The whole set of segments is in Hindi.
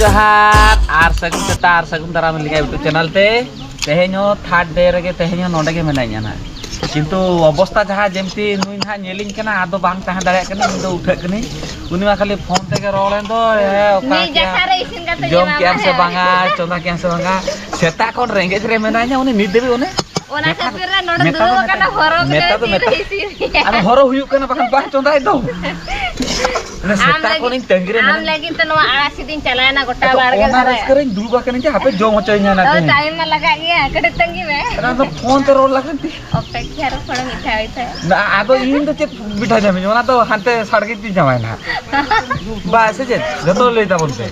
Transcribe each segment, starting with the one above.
जोहार आर सगुन सेता आर सगुन दाराम लिंगा यूट्यूब चैनल ते तेहेño थर्ड डे रेगे तेहेño नोडे गे मेनाइया ना किंतु अवस्था जहाँ जेमती नुई ना नेलिंग कना आदो बांग ताहे दाड़े कनी इन दो उठे कनी उनी मा खाली फोन ते के रोलेन दो हे ओका जोम के से बांगा चोंदा के से बांगा सेता कोन रेंगेज रे मेनाइया उनी निद देबे ओने ओना खातिर रे नोडे दुरो कना हरो के अरे हरो हुयु कना बाखन बा चोंदा दो ने सेता कोन तंगिरे आम लगी त नवा आसी दिन चलाना गोटा बार के सारे स्क्रीन दुल बा कने हापे जोम होचइया ना तो टाइम में लगा गया कटे तंगी में ना तो फोन ते रोल लगती अपेक्षा रो थोड़ा मिठा होइता ना आदो इन तो चेत बिठा जामे ओना तो हाते सड़के ती जमाय ना बा से जे जतो लेता बोलते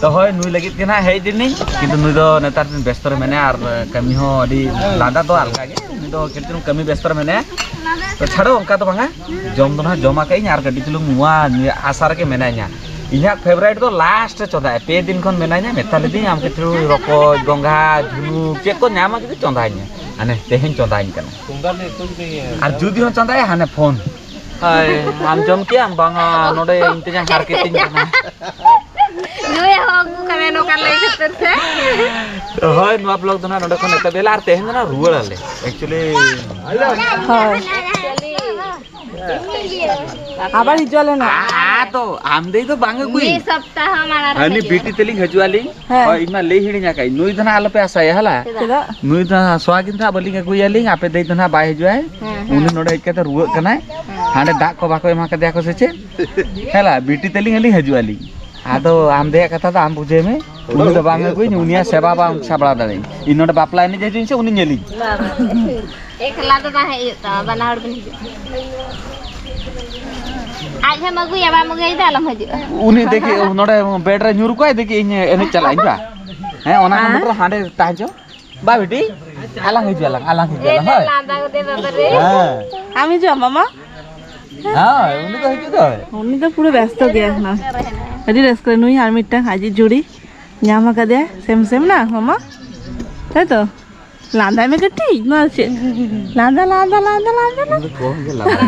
तो होय नुई लगी केना हे दिनी किंतु नुई दो नेतार दिन व्यस्त रे माने आर कमी हो अडी लादा तो अलगा गे नुई दो केतनु कमी व्यस्त रे माने तो छाड़ो उनका तो बांगा जम दो ना जमा कई यार गड्डी चलू मुआ आसार के मेनाइया इना फेवरेट तो लास्ट चोदा पे दिन खन मेनाइया मेताले दिन आम केतु रको गंगा झुनु के को नामा के चोंदाइया आने तेहेन चोंदाइन कना आर जुदी हो चोंदाय हाने फोन हाय आम जम के आम बांगा नोडे इंतजा मार्केटिंग कना नुए होगु कने नो कर ले खतर से तो होय नु आप लोग दोना नोडे खन एता बेला आर तेहेन ना रुवल आले एक्चुअली हाय आबार हिजवाले ना आ तो आमदे तो बांगे कुई ये सप्ताह हमारा अनि बीटी तेलिंग हजवाली और इमा ले हिडिया काई नुई धना आलो पे आसा हला नुई धना स्वागिन था बलिंग गुयालिंग आपे दे धना बाय हजवाय उनी नोडे इकते रुव कनाय हांडे दाग को बाको एमा कदे को सेचे हला बीटी तेलिंग हली हजवाली आदो आमदे कथा तो आम बुझे में उनी तो बांगे कुई उनिया सेवा बा साबड़ा दाई इ नोडे बापला नि जे से उनी नेली एक लादो ता है ता बनाहड़ बनी आज हम अगु याबा मगे दालम हजु उनी देखि नोडे बेड रे न्यूर को देखि इन एने चलाई बा हैं ओना मोटर हांडे ताजो बा बेटी आलांग हिजु आलांग हिजु है लादा को दे बाबरे हां आमी जो मामा हां उनी तो हिजु तो उनी तो पूरे व्यस्त गया ना अदी रेस्क नुई आर मिटा हाजी जोड़ी ᱧᱟᱢ ᱟᱠᱟᱫᱮ सेम सेम ना मामा है तो लांदा में कटी ना से लांदा लांदा लांदा लांदा कौन के लांदा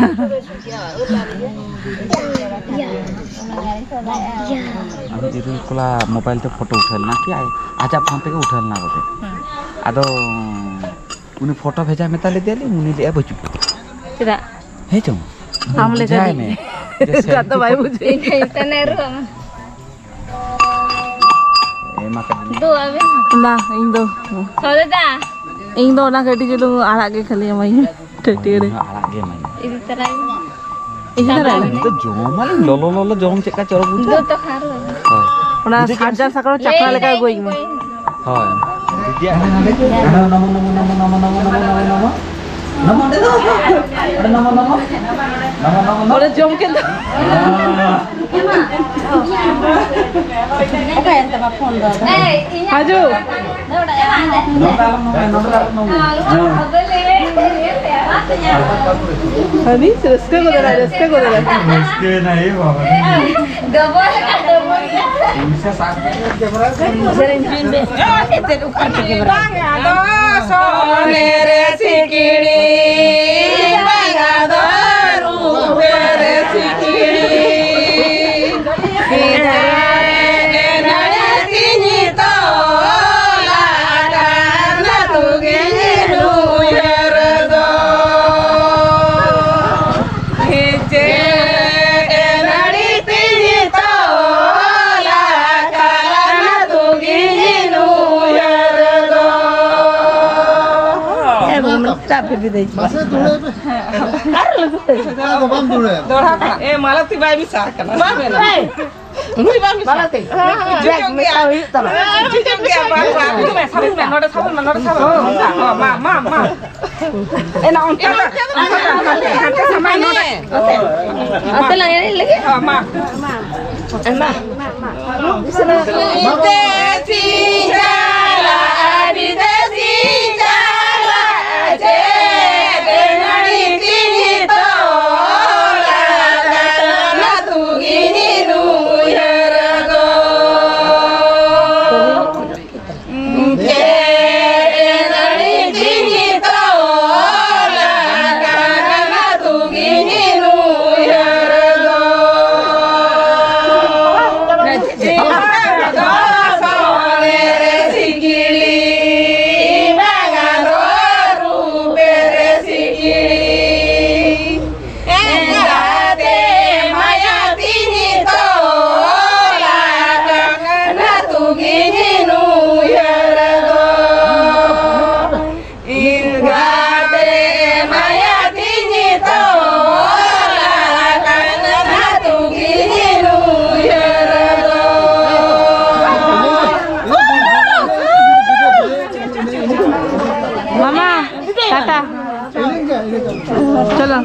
हम जिरु कोला मोबाइल ते फोटो उठाल ना कि आजा फोन पे उठाल ना बोते आदो उनी फोटो भेजा में ताले देली उनी ले बचु केदा हे चो हम ले जाए में जैसे तो भाई मुझे इतने रो दो अबे ना इन दो सोदा इन दो ना गड्डी चलो आड़ा के खाली मई टटेरे आड़ा के मई इस तरह तो जोमाल लोलो लोलो जोम चेका चरो बुझ दो तो खारो ओना साजा सकरो चक्रा लेका गोई में हां दिया नमो नमो नमो नमो नमो नमो नमो दे दो नमो नमो नमो नमो ओरे जोम के दो ओके एंत बा फोन दो ए हाजू अभी रस्ते को दे रस्ते नहीं बाबा डबल इनसे साथ में कैमरा से इंजन में इतने ऊपर के कैमरा दो सोने रे सिकड़ी मंगा दो रूपे रे सिकड़ी फिर भी देख बस दूरे कर बम दूरे दोड़ा ए मालती बाई भी सार करना बाबे ना मुई बाबी मालती जैक में आई तब जैक के बाबा मैं सब में नोट सब मा ए ना उनका हाथे समय नोट आते लगे हां मा विदेशी जाला विदेशी মামা টাটা চলো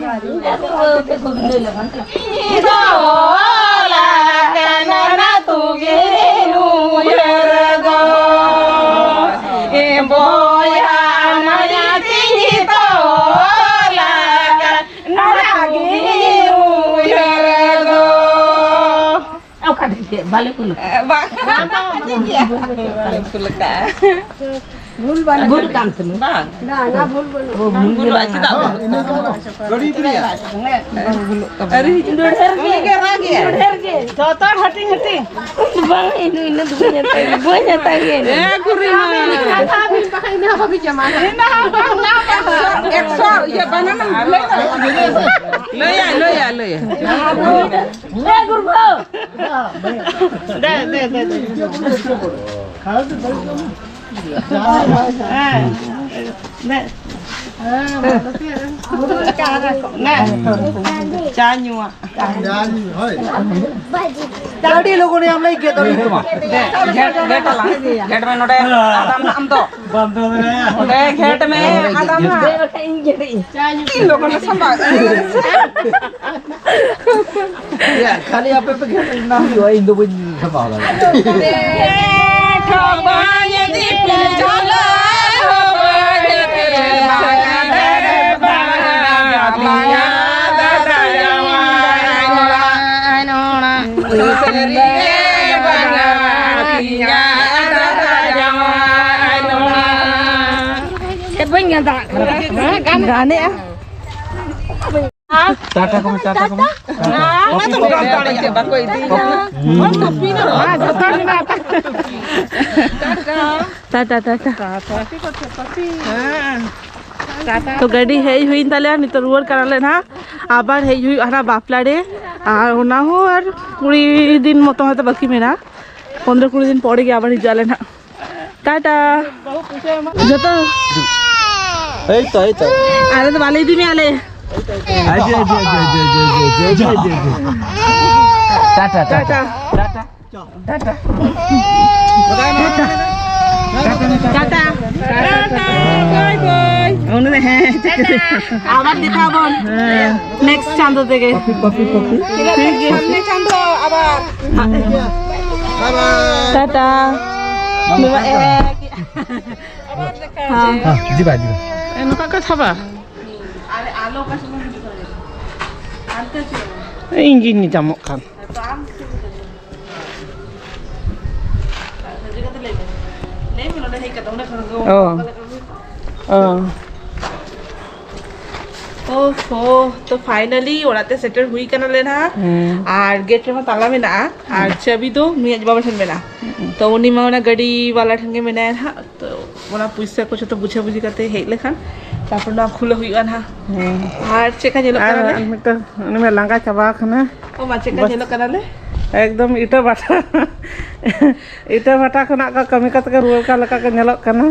balik dulu. Balik dulu kan. Bulu kan tuh. Nah, bulu aja tak. Gadi itu ya. Hari itu herge. Jotor hati. Bang ini banyak tanya. Kurang. Habis pakai ini apa pijama? Ini apa? Exor, ya banana. Loya. Gurbo. Dah. Jadi लोगों ने हम लगे तो घेट में नोटे आदम नाम तो नोटे घेट में आदम ना इन लोगों ने संभाल ya खाली आप पे घेट नाम ही है इंदो बन संभाल गाने टाटा को तो गाड़ी हेज हुई ताले नित रुआर कराले ना आबार हेज हुई हना बापला रे আর ওনা হো আর 20 দিন মতো হয়তো বাকি মেনা 15-20 দিন পরে গিয়ে আবার হিজালে না টাটা যত এই তো আরে তো ভালোই দিমি আলে Tata tata tata bye bye one হ্যাঁ আবার দেখাবো নেক্সট চাঁদ থেকে কপি সামনে চাঁদ আবার বাই বাই টাটা জিবা এনেকুৱা কথা বা ইঞ্জিন নি জামক খান तो फाइनली ओराते सेटल हुई कना लेना और गेट में ताला में ना और चाबी दो मियाज बाबा ठन में ना तो उनी में ओना गाड़ी वाला ठन के में ना हा तो ओना पैसा कुछ तो बुझा बुझी करते हे लेखान तापर ना खुले हुई ना और चेका जेलो कना ले मिटा उनी में लांगा चाबा खना ओ मा चेका जेलो कना ले एकदम इटा बाटा खना का कमी कत के रुआ का लका के नेलो कना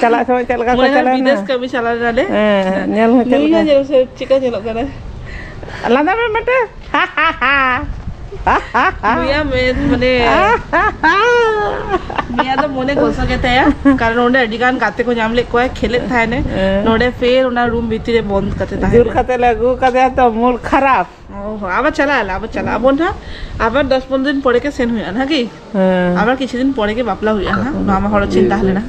चला समय चल का चला विदेश कमी चला जाले नेल हो चल का जेलो से चेका जेलो कना लांदा में मटे मिया में माने मिया तो मोने गोसो के तया कारण ओंडे अडिगान गाते को नाम ले कोय खेले थाय ने नोडे फेर ओना रूम भीतरे बंद करते थाय दूर खाते लागू कदे तो मूल खराब ओहो আবার চালা আবার না আবার 10-15 দিন পরে কে সেন হইয়া না কি আবার কিছুদিন পরে কে বাপলা হইয়া না মামা হড় চিন্তা হলে না